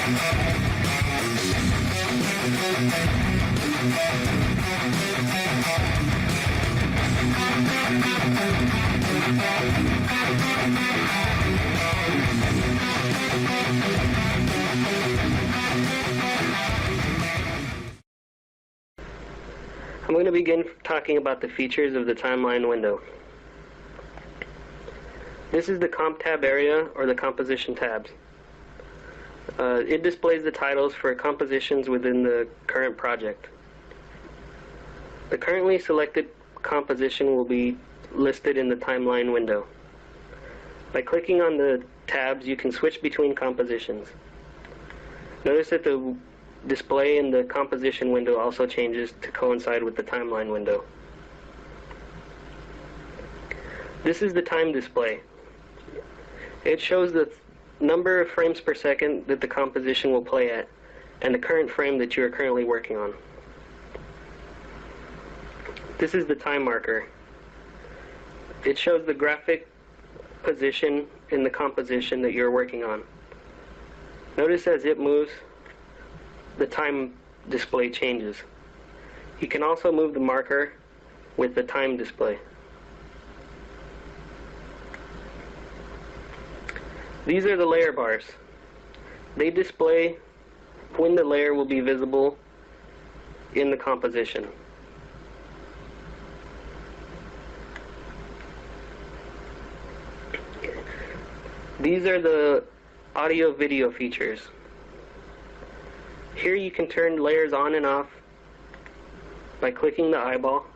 I'm going to begin talking about the features of the timeline window. This is the Comp tab area, or the composition tabs. It displays the titles for compositions within the current project. The currently selected composition will be listed in the timeline window. By clicking on the tabs, you can switch between compositions. Notice that the display in the composition window also changes to coincide with the timeline window. This is the time display. It shows the number of frames per second that the composition will play at and the current frame that you are currently working on. This is the time marker. It shows the graphic position in the composition that you're working on. Notice as it moves, the time display changes. You can also move the marker with the time display. These are the layer bars. They display when the layer will be visible in the composition. These are the audio-video features. Here you can turn layers on and off by clicking the eyeball,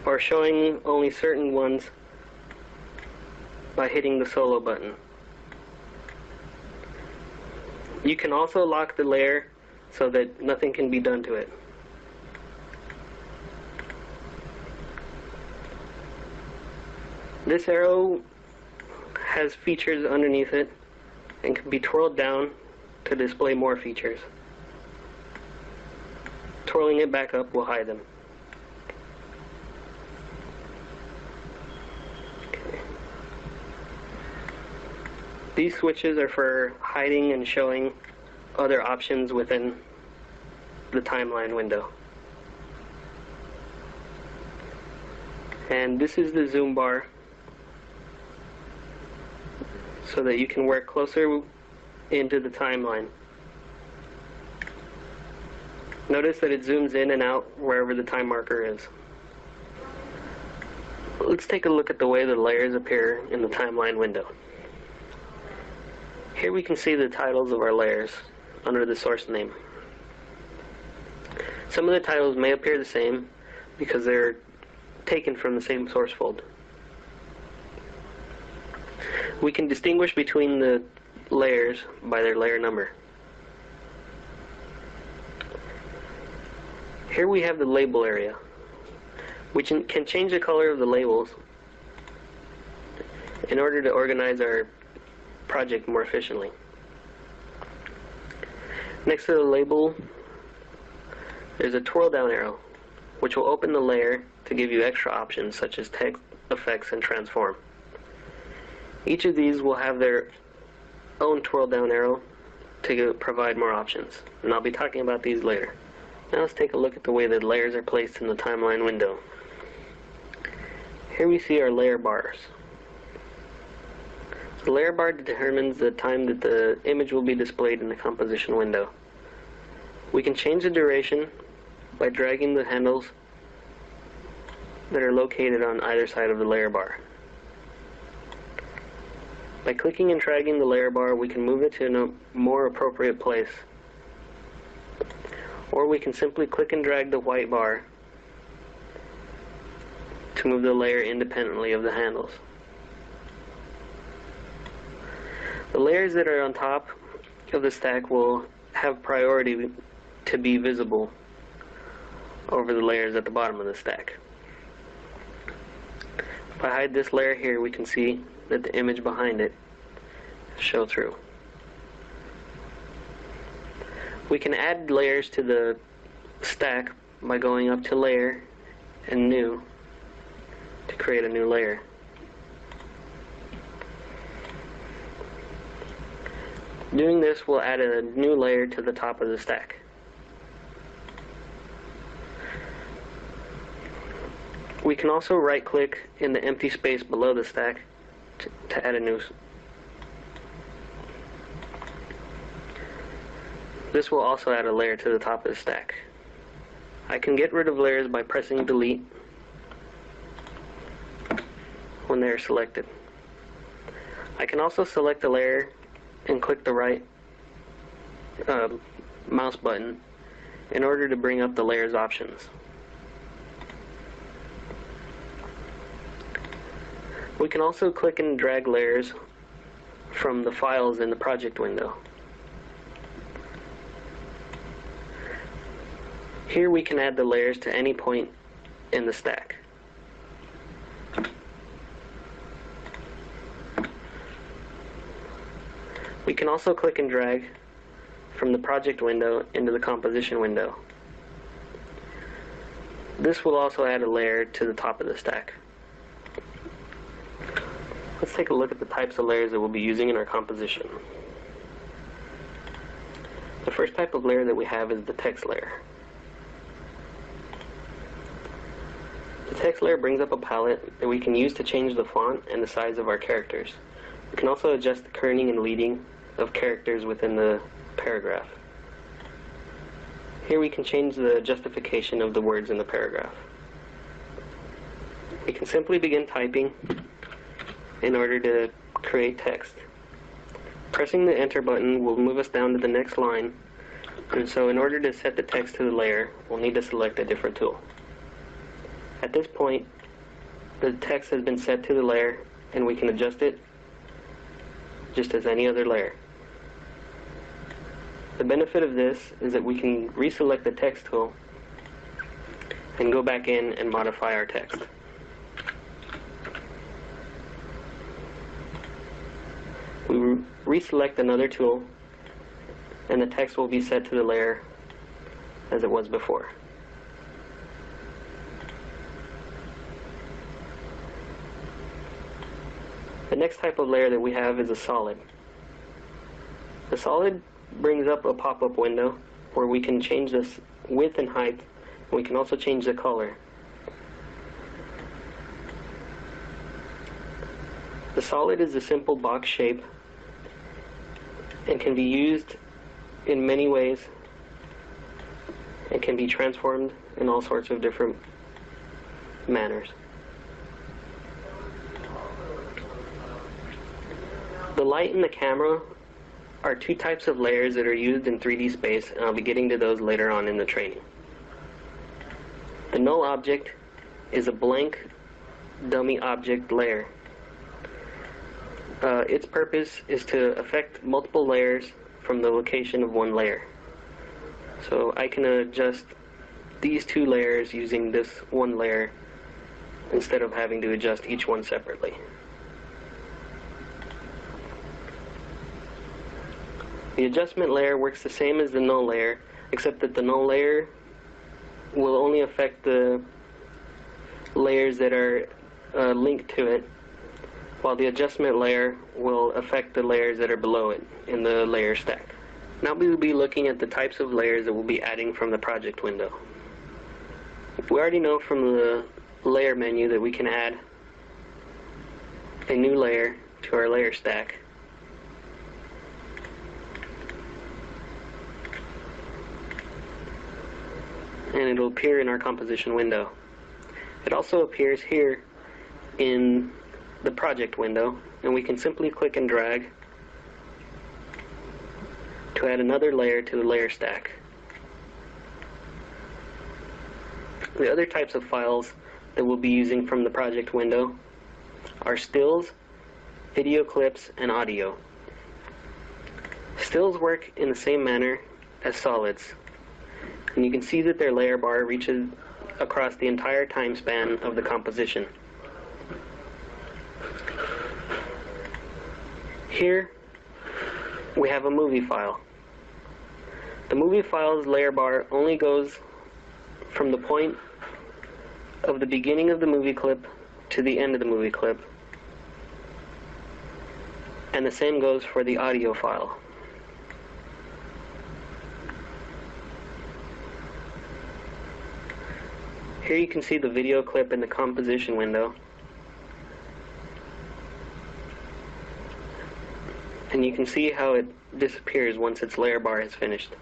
or showing only certain ones by hitting the solo button. You can also lock the layer so that nothing can be done to it. This arrow has features underneath it and can be twirled down to display more features. Twirling it back up will hide them. Okay. These switches are for hiding and showing other options within the timeline window. And this is the zoom bar, so that you can work closer into the timeline. Notice that it zooms in and out wherever the time marker is. Let's take a look at the way the layers appear in the timeline window. Here we can see the titles of our layers under the source name. Some of the titles may appear the same because they're taken from the same source folder. We can distinguish between the layers by their layer number. Here we have the label area, which can change the color of the labels in order to organize our project more efficiently. Next to the label, there's a twirl down arrow, which will open the layer to give you extra options such as text, effects, and transform. Each of these will have their own twirl down arrow to provide more options, and I'll be talking about these later. Now let's take a look at the way the layers are placed in the timeline window. Here we see our layer bars. The layer bar determines the time that the image will be displayed in the composition window. We can change the duration by dragging the handles that are located on either side of the layer bar. By clicking and dragging the layer bar, we can move it to a more appropriate place. Or we can simply click and drag the white bar to move the layer independently of the handles. The layers that are on top of the stack will have priority to be visible over the layers at the bottom of the stack. If I hide this layer here, we can see that the image behind it show through. We can add layers to the stack by going up to Layer and New to create a new layer. Doing this will add a new layer to the top of the stack. We can also right-click in the empty space below the stack to add a new. This will also add a layer to the top of the stack. I can get rid of layers by pressing delete when they are selected. I can also select a layer and click the right mouse button in order to bring up the layers options. We can also click and drag layers from the files in the project window. Here we can add the layers to any point in the stack. We can also click and drag from the project window into the composition window. This will also add a layer to the top of the stack. Let's take a look at the types of layers that we'll be using in our composition. The first type of layer that we have is the text layer. The text layer brings up a palette that we can use to change the font and the size of our characters. We can also adjust the kerning and leading of characters within the paragraph. Here we can change the justification of the words in the paragraph. We can simply begin typing in order to create text. Pressing the enter button will move us down to the next line, and so in order to set the text to the layer, we'll need to select a different tool. At this point, the text has been set to the layer, and we can adjust it just as any other layer. The benefit of this is that we can reselect the text tool and go back in and modify our text. We reselect another tool, and the text will be set to the layer as it was before. The next type of layer that we have is a solid. The solid brings up a pop-up window where we can change this width and height. We can also change the color. The solid is a simple box shape and can be used in many ways and can be transformed in all sorts of different manners. The light and the camera are two types of layers that are used in 3D space, and I'll be getting to those later on in the training. The Null Object is a blank dummy object layer. Its purpose is to affect multiple layers from the location of one layer. So I can adjust these two layers using this one layer instead of having to adjust each one separately. The adjustment layer works the same as the null layer, except that the null layer will only affect the layers that are linked to it, while the adjustment layer will affect the layers that are below it in the layer stack. Now we will be looking at the types of layers that we'll be adding from the project window. We already know from the layer menu that we can add a new layer to our layer stack. And it'll appear in our composition window. It also appears here in the project window, and we can simply click and drag to add another layer to the layer stack. The other types of files that we'll be using from the project window are stills, video clips, and audio. Stills work in the same manner as solids, and you can see that their layer bar reaches across the entire time span of the composition. Here we have a movie file. The movie file's layer bar only goes from the point of the beginning of the movie clip to the end of the movie clip, and the same goes for the audio file. Here you can see the video clip in the composition window. And you can see how it disappears once its layer bar is finished.